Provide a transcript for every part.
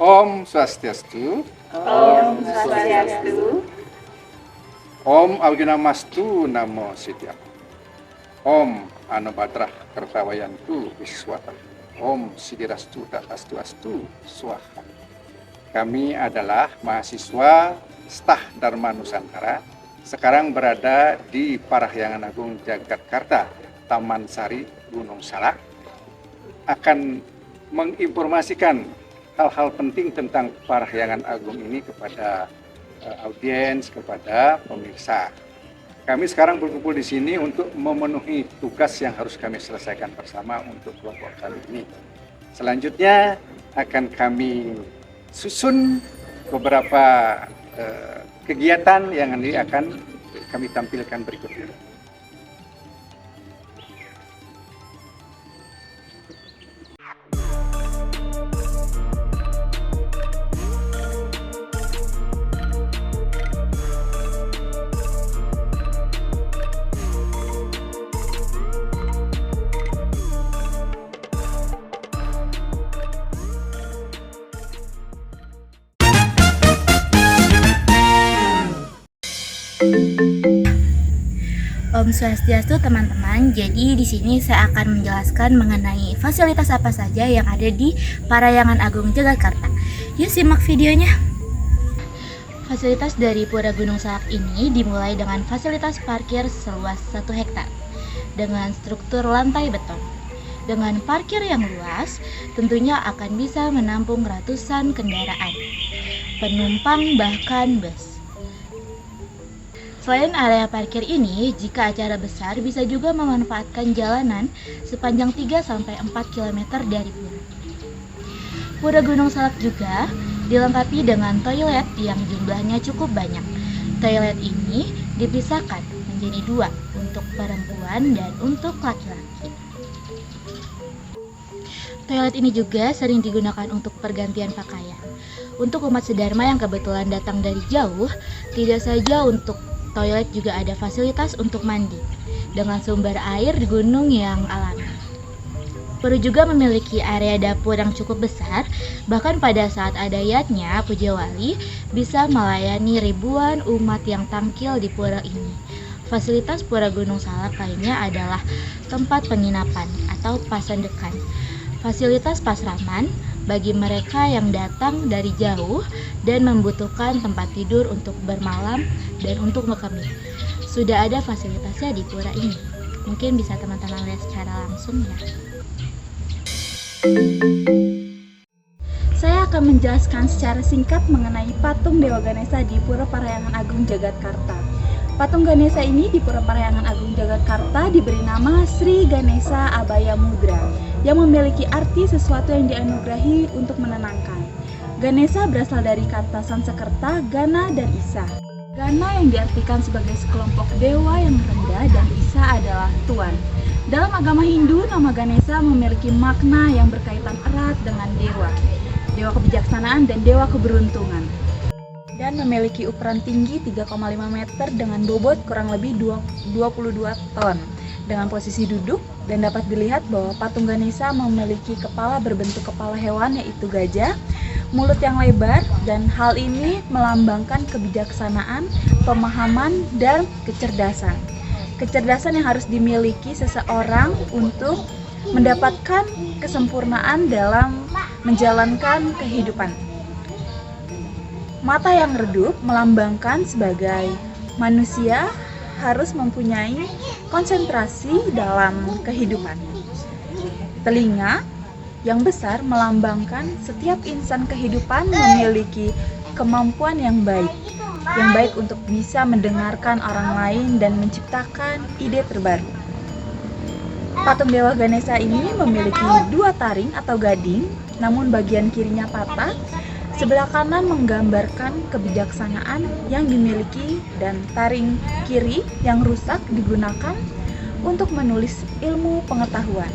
Om Swastiastu. Om Swastiastu. Om Awijnamastu Namo Siddhaya. Om Anubhadrah Kartawayantu Viswata. Om Sidirastu Tatastu Astu Swaha. Kami adalah mahasiswa Stah Dharma Nusantara. Sekarang berada di Parahyangan Agung Jagatkarta, Taman Sari, Gunung Salak. Akan menginformasikan hal-hal penting tentang Parahyangan Agung ini kepada audiens, kepada pemirsa. Kami sekarang berkumpul di sini untuk memenuhi tugas yang harus kami selesaikan bersama untuk kelompok kali ini. Selanjutnya akan kami susun beberapa kegiatan yang nanti akan kami tampilkan berikut ini. Om Swastiastu teman-teman. Jadi di sini saya akan menjelaskan mengenai fasilitas apa saja yang ada di Parahyangan Agung Jagatkarta. Yuk simak videonya. Fasilitas dari Pura Gunung Salak ini dimulai dengan fasilitas parkir seluas 1 hektar dengan struktur lantai beton. Dengan parkir yang luas, tentunya akan bisa menampung ratusan kendaraan, penumpang bahkan bus. Selain area parkir ini, jika acara besar bisa juga memanfaatkan jalanan sepanjang 3-4 km dari Pura. Pura Gunung Salak juga dilengkapi dengan toilet yang jumlahnya cukup banyak. Toilet ini dipisahkan menjadi 2 untuk perempuan dan untuk laki-laki. Toilet ini juga sering digunakan untuk pergantian pakaian. Untuk umat sedharma yang kebetulan datang dari jauh, tidak saja untuk toilet juga ada fasilitas untuk mandi dengan sumber air di gunung yang alami. Pura juga memiliki area dapur yang cukup besar, bahkan pada saat ada yatnya Puja Wali bisa melayani ribuan umat yang tangkil di pura ini. Fasilitas Pura Gunung Salak lainnya adalah tempat penginapan atau pasandekan, fasilitas pasraman bagi mereka yang datang dari jauh dan membutuhkan tempat tidur untuk bermalam dan untuk mekemih. Sudah ada fasilitasnya di pura ini. Mungkin bisa teman-teman lihat secara langsung ya. Saya akan menjelaskan secara singkat mengenai patung Dewa Ganesa di Pura Parahyangan Agung Jagatkarta. Patung Ganesa ini di Pura Parahyangan Agung Jagatkarta diberi nama Sri Ganesa Abaya Mudra, yang memiliki arti sesuatu yang dianugerahi untuk menenangkan. Ganesa berasal dari kata Sansekerta, Gana dan Isa. Gana yang diartikan sebagai sekelompok dewa yang rendah dan Isa adalah Tuan. Dalam agama Hindu, nama Ganesa memiliki makna yang berkaitan erat dengan dewa kebijaksanaan dan dewa keberuntungan. Dan memiliki ukuran tinggi 3,5 meter dengan bobot kurang lebih 22 ton. Dengan posisi duduk, dan dapat dilihat bahwa patung Ganesa memiliki kepala berbentuk kepala hewan yaitu gajah, mulut yang lebar, dan hal ini melambangkan kebijaksanaan, pemahaman, dan kecerdasan. Kecerdasan yang harus dimiliki seseorang untuk mendapatkan kesempurnaan dalam menjalankan kehidupan. Mata yang redup melambangkan sebagai manusia harus mempunyai konsentrasi dalam kehidupan. Telinga yang besar melambangkan setiap insan kehidupan memiliki kemampuan yang baik untuk bisa mendengarkan orang lain dan menciptakan ide terbaru. Patung Dewa Ganesa ini memiliki 2 taring atau gading, namun bagian kirinya patah. Sebelah kanan menggambarkan kebijaksanaan yang dimiliki dan taring kiri yang rusak digunakan untuk menulis ilmu pengetahuan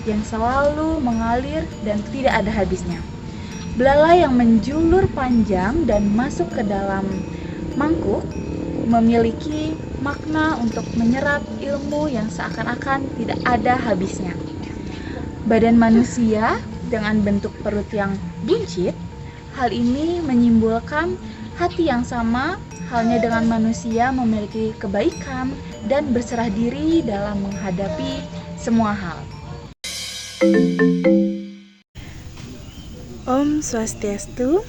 yang selalu mengalir dan tidak ada habisnya. Belalai yang menjulur panjang dan masuk ke dalam mangkuk memiliki makna untuk menyerap ilmu yang seakan-akan tidak ada habisnya. Badan manusia dengan bentuk perut yang buncit Hal ini menyimbolkan hati yang sama, halnya dengan manusia memiliki kebaikan dan berserah diri dalam menghadapi semua hal. Om Swastiastu,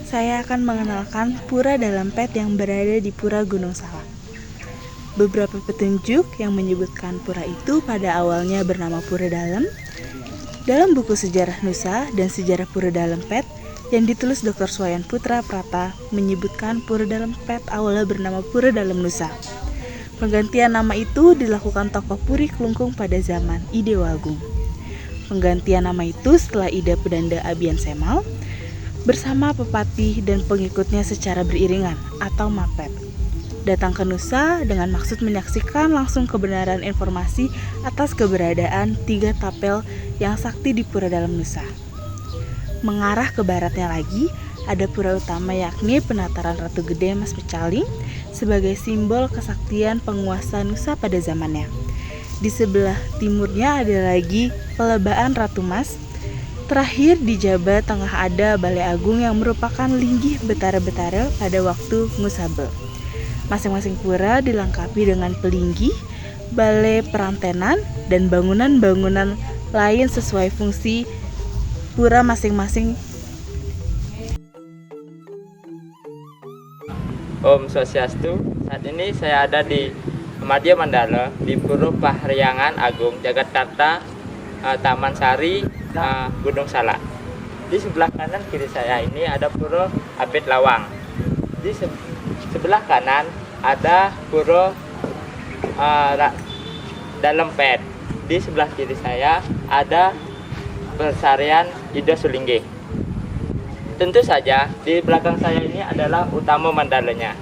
saya akan mengenalkan Pura Dalempet yang berada di Pura Gunung Salak. Beberapa petunjuk yang menyebutkan pura itu pada awalnya bernama Pura Dalem. Dalam buku Sejarah Nusa dan Sejarah Pura Dalempet yang ditulis Dr. Swayan Putra Prata menyebutkan Pura Dalempet awalnya bernama Pura Dalem Nusa. Penggantian nama itu dilakukan tokoh Puri Klungkung pada zaman I Dewa Agung. Penggantian nama itu setelah Ida Pedanda Abian Semal bersama pepatih dan pengikutnya secara beriringan atau mapet datang ke Nusa dengan maksud menyaksikan langsung kebenaran informasi atas keberadaan 3 tapel yang sakti di Pura Dalem Nusa. Mengarah ke baratnya lagi, ada pura utama yakni penataran Ratu Gede Mas Mecaling sebagai simbol kesaktian penguasa Nusa pada zamannya. Di sebelah timurnya ada lagi pelebaan Ratu Mas. Terakhir di Jaba Tengah ada Balai Agung yang merupakan linggih Betara-Betara pada waktu Musabel. Masing-masing pura dilengkapi dengan pelinggih, balai perantenan, dan bangunan-bangunan lain sesuai fungsi pura masing-masing. Om Swastiastu, saat ini saya ada di Madya Mandala di Pura Parahyangan Agung Jagatkarta, Taman Sari, Gunung Salak. Di sebelah kanan kiri saya ini ada Pura Apit Lawang. Di sebelah kanan ada Pura Dalempet. Di sebelah kiri saya ada Persarian Ida Sulingge. Tentu saja di belakang saya ini adalah utama mandalanya.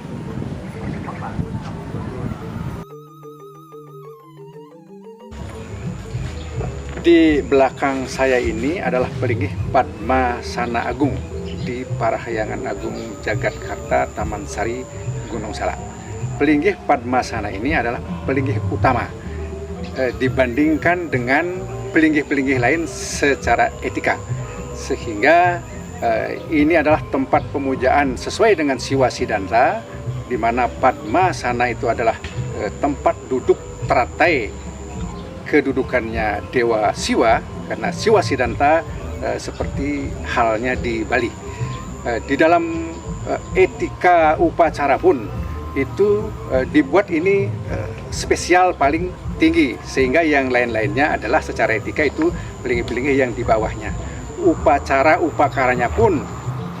Di belakang saya ini adalah pelinggih Padma Sana Agung di Parahyangan Agung Jagatkarta Taman Sari Gunung Salak. Pelinggih Padma Sana ini adalah pelinggih utama dibandingkan dengan pelinggih-pelinggih lain secara etika, sehingga ini adalah tempat pemujaan sesuai dengan Siwa Sidanta, di mana Padma Sana itu adalah tempat duduk teratai kedudukannya Dewa Siwa, karena Siwa Sidanta seperti halnya di Bali. Di dalam etika upacara pun itu dibuat ini spesial paling tinggi, sehingga yang lain-lainnya adalah secara etika itu pelinggih-pelinggih yang di bawahnya. Upacara upakaranya pun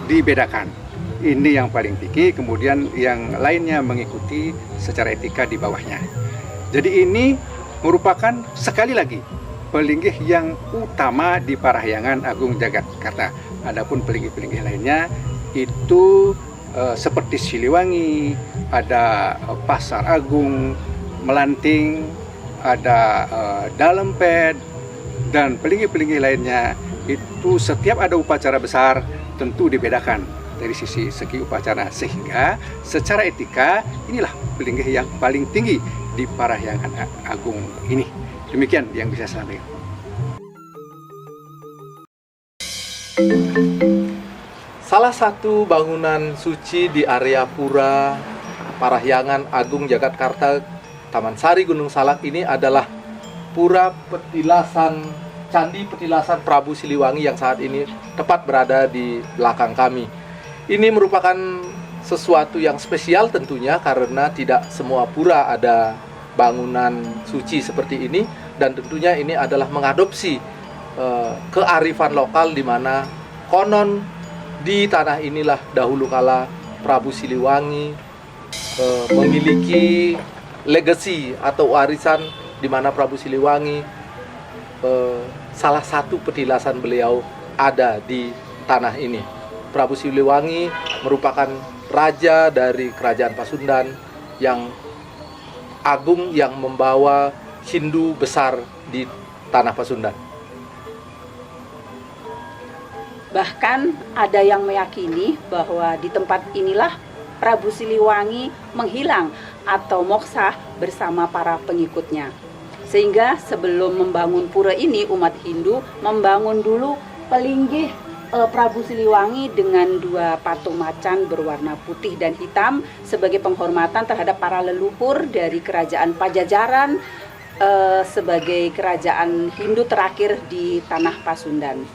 dibedakan. Ini yang paling tinggi, kemudian yang lainnya mengikuti secara etika di bawahnya. Jadi ini merupakan sekali lagi pelinggih yang utama di Parahyangan Agung Jagatkarta. Adapun pelinggih-pelinggih lainnya itu seperti Siliwangi, ada Pasar Agung, Melanting, ada Dalempet, dan pelinggih-pelinggih lainnya. Itu setiap ada upacara besar tentu dibedakan dari segi upacara, sehingga secara etika inilah pelinggih yang paling tinggi di Parahyangan Agung ini. Demikian yang bisa saya sampaikan. Salah satu bangunan suci di area Pura Parahyangan Agung Jagatkarta Taman Sari Gunung Salak ini adalah Pura Petilasan Candi Petilasan Prabu Siliwangi yang saat ini tepat berada di belakang kami. Ini merupakan sesuatu yang spesial tentunya, karena tidak semua pura ada bangunan suci seperti ini, dan tentunya ini adalah mengadopsi kearifan lokal, di mana konon di tanah inilah dahulu kala Prabu Siliwangi memiliki legacy atau warisan, di mana Prabu Siliwangi salah satu petilasan beliau ada di tanah ini. Prabu Siliwangi merupakan raja dari kerajaan Pasundan yang agung, yang membawa Hindu besar di tanah Pasundan. Bahkan ada yang meyakini bahwa di tempat inilah Prabu Siliwangi menghilang atau moksa bersama para pengikutnya. Sehingga sebelum membangun pura ini, umat Hindu membangun dulu pelinggih Prabu Siliwangi dengan dua patung macan berwarna putih dan hitam sebagai penghormatan terhadap para leluhur dari kerajaan Pajajaran sebagai kerajaan Hindu terakhir di tanah Pasundan.